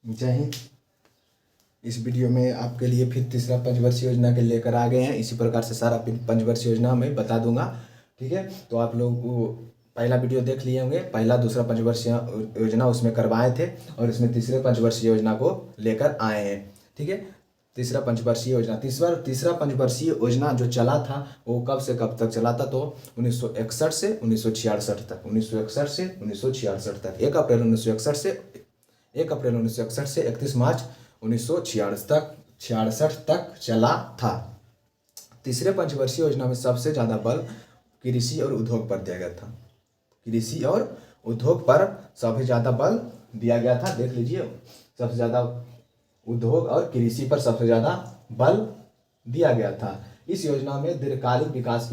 जय हिंद। इस वीडियो में आपके लिए फिर तीसरा पंचवर्षीय योजना के लेकर आ गए हैं। इसी प्रकार से सारा पंचवर्षीय योजना मैं बता दूंगा। ठीक है, तो आप लोग वो पहला वीडियो देख लिए होंगे, पहला दूसरा पंचवर्षीय योजना उसमें करवाए थे और इसमें तीसरे पंचवर्षीय योजना को लेकर आए हैं। ठीक है, तीसरा पंचवर्षीय योजना तीसरा पंचवर्षीय योजना जो चला था वो कब से कब तक चला था, तो 1961 से 1966 तक, 1961 से 1966 तक, 1 अप्रैल 1961 से 31 मार्च 1966 तक चला था। तीसरे पंचवर्षीय योजना में सबसे ज़्यादा बल कृषि और उद्योग पर दिया गया था। कृषि और उद्योग पर सबसे ज़्यादा बल दिया गया था। देख लीजिए, सबसे ज़्यादा उद्योग और कृषि पर सबसे ज़्यादा बल दिया गया था। इस योजना में दीर्घकालिक विकास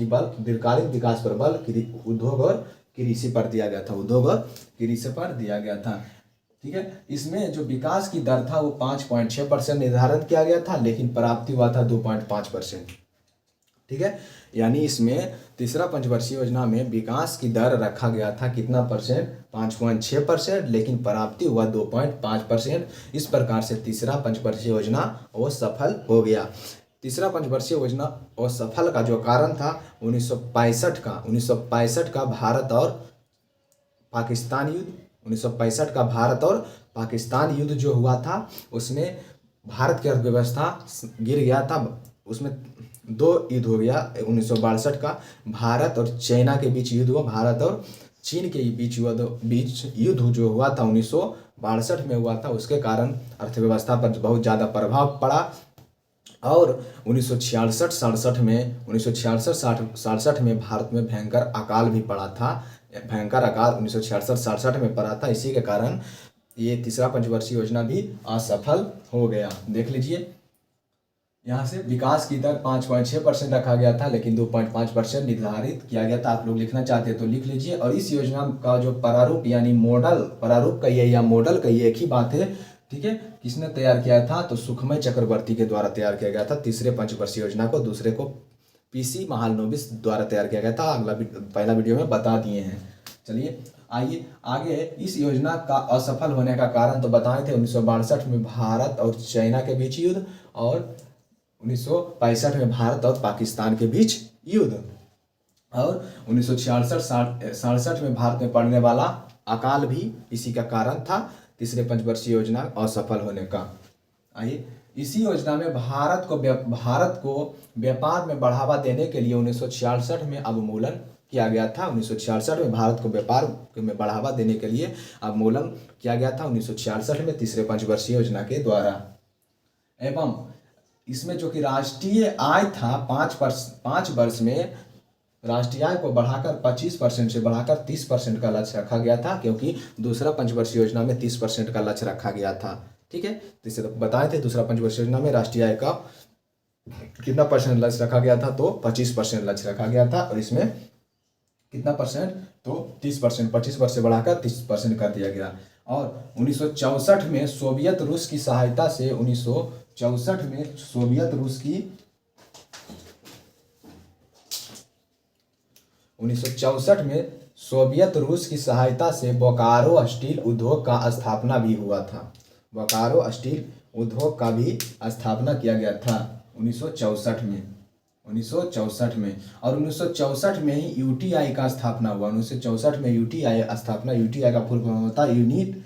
पर बल उद्योग और कृषि पर दिया गया था। उद्योग और कृषि पर दिया गया था। ठीक है, इसमें जो विकास की दर था वो 5.6% निर्धारित किया गया था, लेकिन प्राप्ति हुआ था 2.5%। ठीक है, यानी इसमें तीसरा पंचवर्षीय योजना में विकास की दर रखा गया था कितना परसेंट, 5.6%, लेकिन प्राप्ति हुआ 2.5%। इस प्रकार से तीसरा पंचवर्षीय योजना वो सफल हो गया। तीसरा पंचवर्षीय योजना और सफल का जो कारण था 1965 का भारत और पाकिस्तान युद्ध। 1965 का भारत और पाकिस्तान युद्ध जो हुआ था उसमें भारत की अर्थव्यवस्था गिर गया था। उसमें दो युद्ध हो गया। 1962 का भारत और चाइना के बीच युद्ध हुआ, भारत और चीन के बीच युद्ध जो हुआ था 1962 में हुआ था। उसके कारण अर्थव्यवस्था पर बहुत ज़्यादा प्रभाव पड़ा और 1966-67 में भारत में भयंकर अकाल भी पड़ा था। भयंकर अकाल 1966-67 में पड़ा था। इसी के कारण ये तीसरा पंचवर्षीय योजना भी असफल हो गया। देख लीजिए, यहाँ से विकास की दर 5.6% रखा गया था, लेकिन 2.5% निर्धारित किया गया था। आप लोग लिखना चाहते हैं तो लिख लीजिए। और इस योजना का जो प्रारूप यानी प्रारूप कहिए या मॉडल कहिए, एक ही बात है। ठीक है, किसने तैयार किया था, तो सुखमय चक्रवर्ती के द्वारा तैयार किया गया था तीसरे पंचवर्षीय योजना को। दूसरे को पीसी महालनोबिस द्वारा तैयार किया गया था। पहला वीडियो में बता दिए हैं। चलिए आइए आगे। इस योजना का असफल होने का कारण तो बताए थे, 1962 में भारत और चाइना के बीच युद्ध और 1965 में भारत और पाकिस्तान के बीच युद्ध और 1966 में भारत में पड़ने वाला अकाल भी इसी का कारण था तीसरे पंचवर्षीय योजना असफल होने का। आइए, इसी योजना में भारत को व्यापार में बढ़ावा देने के लिए 1966 में अवमूल्यन किया गया था। 1966 में भारत को व्यापार में बढ़ावा देने के लिए अवमूल्यन किया गया था 1966 में तीसरे पंचवर्षीय योजना के द्वारा। एवं इसमें जो कि राष्ट्रीय आय था 5 वर्ष में राष्ट्रीय आय को बढ़ाकर 25% से बढ़ाकर 30% का लक्ष्य रखा गया था, क्योंकि दूसरा पंचवर्षीय योजना में 30% का लक्ष्य रखा गया था। ठीक है, तो बताए थे दूसरा पंचवर्षीय योजना में राष्ट्रीय आय का कितना परसेंट लक्ष्य रखा गया था, तो 25% लक्ष्य रखा गया था। और इसमें कितना परसेंट, तो 30%, 25% से बढ़ाकर 30% कर दिया गया। और 1964 में सोवियत रूस की सहायता से 1964 में सोवियत रूस की सहायता से बोकारो स्टील उद्योग का स्थापना भी हुआ था। बोकारो स्टील उद्योग का भी स्थापना किया गया था 1964 में। और 1964 में ही यूटीआई का स्थापना हुआ। 1964 में यूटीआई का फुल फॉर्म होता है यूनिट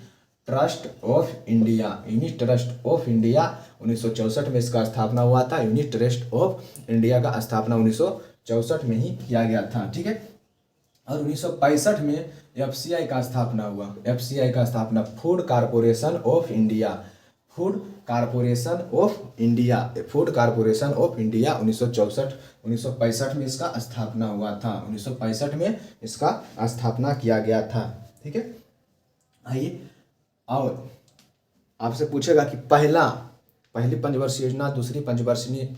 ट्रस्ट ऑफ इंडिया। 1964 में इसका स्थापना हुआ था। यूनिट ट्रस्ट ऑफ इंडिया का स्थापना 1964 में ही किया गया था। ठीक है, और 1965 में एफसीआई का स्थापना हुआ। एफसीआई का स्थापना फूड कारपोरेशन ऑफ इंडिया 1965 में इसका स्थापना हुआ था। 1965 में इसका स्थापना किया गया था। ठीक है, आइए। और आपसे पूछेगा कि पहली पंचवर्षीय योजना, दूसरी पंचवर्षीय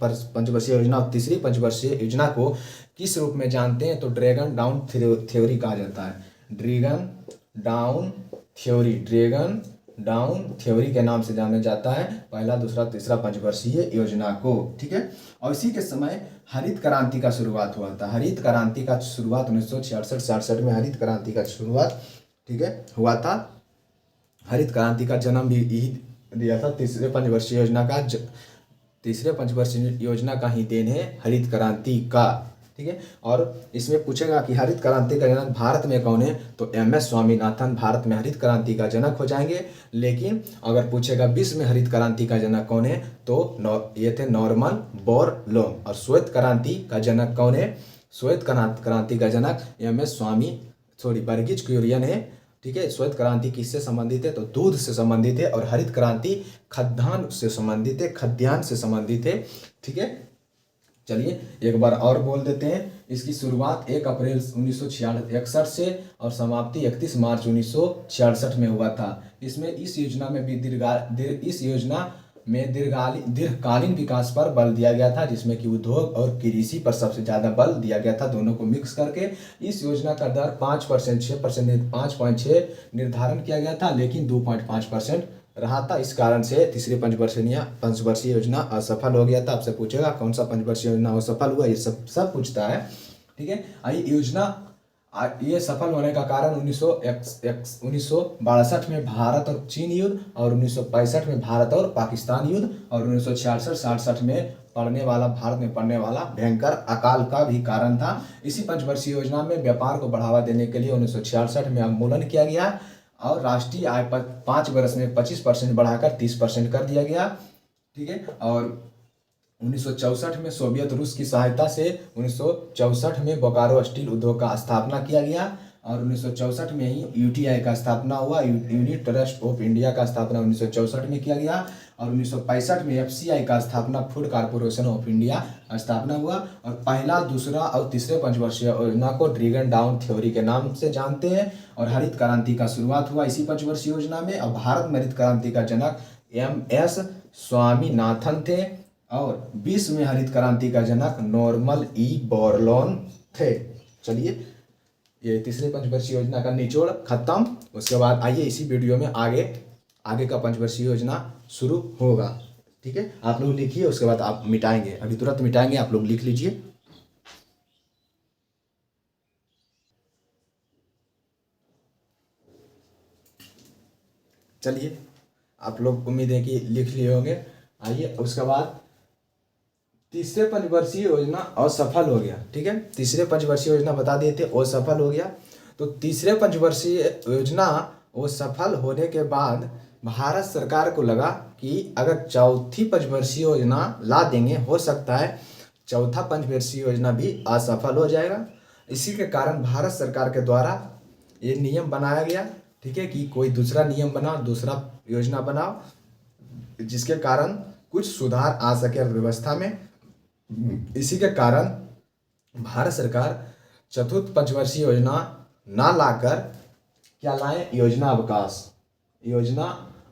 योजना और तीसरी पंचवर्षीय योजना को किस रूप में जानते हैं, तो ड्रैगन डाउन थ्योरी कहा जाता है। ड्रैगन डाउन थ्योरी के नाम से जाना जाता है पहला, दूसरा, तीसरा पंचवर्षीय योजना को। ठीक है, और इसी के समय हरित क्रांति का शुरुआत हुआ था। हरित क्रांति का शुरुआत 1966-67 में हरित क्रांति का शुरुआत, ठीक है, हुआ था। हरित क्रांति का जन्म भी दिया था। तीसरे पंचवर्षीय योजना का ही देन है हरित क्रांति का। ठीक है, और इसमें पूछेगा कि हरित क्रांति का जनक भारत में कौन है, तो एम.एस. स्वामीनाथन भारत में हरित क्रांति का जनक हो जाएंगे। लेकिन अगर पूछेगा विश्व में हरित क्रांति का जनक कौन है, तो ये थे नॉर्मन बोरलॉग। और श्वेत क्रांति का जनक कौन है, श्वेत क्रांति का जनक वर्गीज कुरियन है। ठीक है, श्वेत क्रांति किससे संबंधित है, तो दूध से संबंधित है। और हरित क्रांति खाद्यान्न से संबंधित है, ठीक है, चलिए एक बार और बोल देते हैं। इसकी शुरुआत 1 अप्रैल 1961 से और समाप्ति 31 मार्च 1966 में हुआ था। इस योजना में दीर्घकालीन विकास पर बल दिया गया था, जिसमें कि उद्योग और कृषि पर सबसे ज़्यादा बल दिया गया था, दोनों को मिक्स करके। इस योजना का दर 5%, 6%, 5.6 निर्धारण किया गया था, लेकिन 2.5% रहा था। इस कारण से तीसरी पंचवर्षीय योजना असफल हो गया था। आपसे पूछेगा कौन सा पंचवर्षीय योजना असफल हुआ, ये सब पूछता है। ठीक है, ये सफल होने का कारण 1962 में भारत और चीन युद्ध, और 1965 में भारत और पाकिस्तान युद्ध, और 1966-67 में भारत में पड़ने वाला भयंकर अकाल का भी कारण था। इसी पंचवर्षीय योजना में व्यापार को बढ़ावा देने के लिए 1966 में अवमूल्यन किया गया और राष्ट्रीय आय पर 5 वर्ष में 25% बढ़ाकर 30% कर दिया गया। ठीक है, और 1964 में सोवियत रूस की सहायता से 1964 में बोकारो स्टील उद्योग का स्थापना किया गया, और 1964 में ही यूटीआई का स्थापना हुआ, यूनिट ट्रस्ट ऑफ इंडिया का स्थापना 1964 में किया गया, और 1965 में एफसीआई का स्थापना, फूड कॉर्पोरेशन ऑफ इंडिया स्थापना हुआ। और पहला, दूसरा और तीसरे पंचवर्षीय योजना को ड्रैगन डाउन थ्योरी के नाम से जानते हैं। और हरित क्रांति का शुरुआत हुआ इसी पंचवर्षीय योजना में। और भारत में हरित क्रांति का जनक एम.एस. स्वामीनाथन थे, और विश्व में हरित क्रांति का जनक नॉर्मन ई. बोरलॉग थे। चलिए, ये तीसरे पंचवर्षीय योजना का निचोड़ खत्म। उसके बाद आइए इसी वीडियो में आगे का पंचवर्षीय योजना शुरू होगा। ठीक है, आप लोग लिखिए, उसके बाद आप मिटाएंगे, अभी तुरंत मिटाएंगे, आप लोग लिख लीजिए। चलिए, आप लोग उम्मीद है कि लिख लिए होंगे। आइए, उसके बाद तीसरे पंचवर्षीय योजना असफल हो गया। ठीक है, तीसरे पंचवर्षीय योजना बता दिए थे, असफल हो गया। तो तीसरे पंचवर्षीय योजना वो सफल होने के बाद भारत सरकार को लगा कि अगर चौथी पंचवर्षीय योजना ला देंगे, हो सकता है चौथा पंचवर्षीय योजना भी असफल हो जाएगा। इसी के कारण भारत सरकार के द्वारा ये नियम बनाया गया, ठीक है, कि कोई दूसरा नियम बनाओ, दूसरा योजना बनाओ, जिसके कारण कुछ सुधार आ सके अर्थव्यवस्था में। इसी के कारण भारत सरकार चतुर्थ पंचवर्षीय योजना ना लाकर क्या लाए, योजना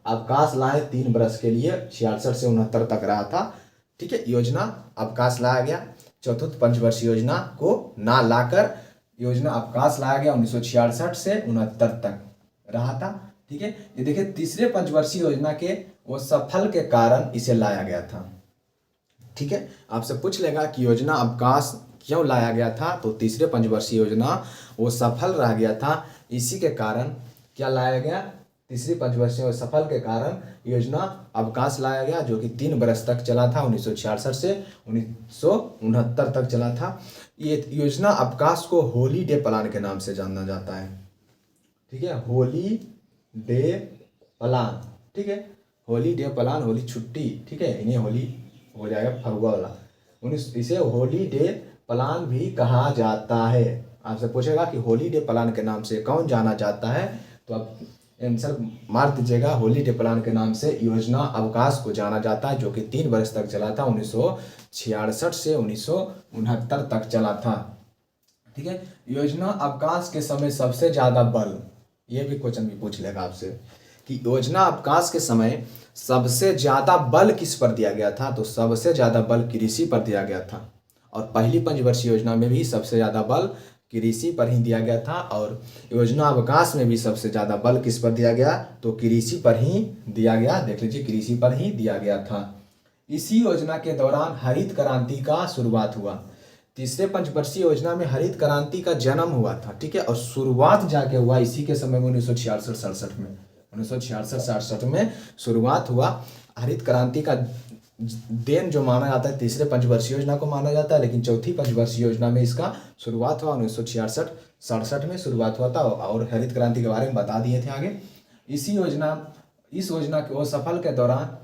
अवकाश लाए 3 वर्ष के लिए, 66 से 69 तक रहा था। ठीक है, योजना अवकाश लाया गया, चतुर्थ पंचवर्षीय योजना को ना लाकर योजना अवकाश लाया गया, 1966 से 69 तक रहा था। ठीक है, ये देखिए तीसरे पंचवर्षीय योजना के वो सफल के कारण इसे लाया गया था। ठीक है, आपसे पूछ लेगा कि योजना अवकाश क्यों लाया गया था, तो तीसरे पंचवर्षीय योजना वो सफल रह गया था, इसी के कारण क्या लाया गया, तीसरी पंचवर्षीय सफल के कारण योजना अवकाश लाया गया, जो कि 3 वर्ष तक चला था, 1966 से 1969 तक चला था। ये योजना अवकाश को हॉलीडे प्लान के नाम से जाना जाता है। ठीक है, हॉलीडे प्लान, ठीक है, हॉलीडे प्लान, होली छुट्टी, ठीक है, इन्हें होली हो जाएगा फगुआ वाला, इसे हॉलीडे प्लान भी कहा जाता है। आपसे पूछेगा कि हॉलीडे प्लान के नाम से कौन जाना जाता है, तो आप आंसर मार दीजिएगा, हॉलीडे प्लान के नाम से योजना अवकाश को जाना जाता है, जो कि 3 वर्ष तक चला था, 1966 से 1969 तक चला था। ठीक है, योजना अवकाश के समय सबसे ज़्यादा बल, ये भी क्वेश्चन भी पूछ लेगा आपसे कि योजना अवकाश के समय सबसे ज़्यादा बल किस पर दिया गया था, तो सबसे ज़्यादा बल कृषि पर दिया गया था। और पहली पंचवर्षीय योजना में भी सबसे ज़्यादा बल कृषि पर ही दिया गया था, और योजना अवकाश में भी सबसे ज़्यादा बल किस पर दिया गया, तो कृषि पर ही दिया गया। देख लीजिए, कृषि पर ही दिया गया था। इसी योजना के दौरान हरित क्रांति का शुरुआत हुआ। तीसरे पंचवर्षीय योजना में हरित क्रांति का जन्म हुआ था। ठीक है, और शुरुआत जाके हुआ इसी के समय में 1966-67 में। 1966 में शुरुआत हुआ। हरित क्रांति का देन जो माना जाता है तीसरे पंचवर्षीय योजना को माना जाता है, लेकिन चौथी पंचवर्षीय योजना में इसका शुरुआत हुआ 1966 में शुरुआत हुआ था। और हरित क्रांति के बारे में बता दिए थे आगे। इस योजना को सफल के दौरान,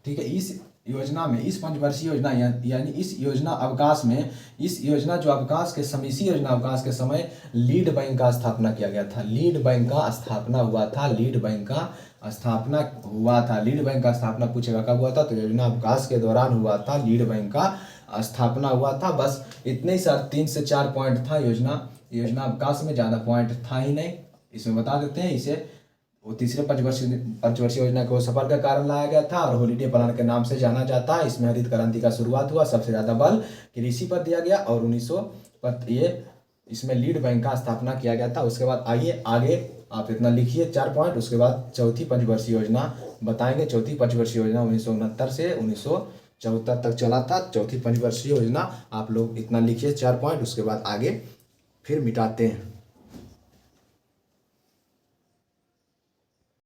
ठीक है, इस योजना में, इस पंचवर्षीय योजना यानी इस योजना अवकाश में, इस योजना जो अवकाश के समय, इसी योजना अवकाश के समय लीड बैंक का स्थापना किया गया था। लीड बैंक का स्थापना हुआ था। लीड बैंक का स्थापना हुआ था। लीड बैंक का स्थापना पूछेगा कब हुआ था, तो योजना अवकाश के दौरान हुआ था। लीड बैंक का स्थापना हुआ था। बस इतने ही सर 3 से 4 पॉइंट था योजना अवकाश में, ज़्यादा पॉइंट था ही नहीं। इसमें बता देते हैं, इसे वो तीसरे पंचवर्षीय योजना को सफल का कारण लाया गया था और हॉलीडे प्लान के नाम से जाना जाता है। इसमें हरित क्रांति का शुरुआत हुआ। सबसे ज़्यादा बल कृषि पर दिया गया और 1900 इसमें लीड बैंक का स्थापना किया गया था। उसके बाद आइए आगे आप इतना लिखिए 4 पॉइंट। उसके बाद चौथी पंचवर्षीय योजना बताएंगे। चौथी पंचवर्षीय योजना 1969 से 1974 तक चला था। चौथी पंचवर्षीय योजना आप लोग इतना लिखिए 4 पॉइंट। उसके बाद आगे फिर मिटाते हैं।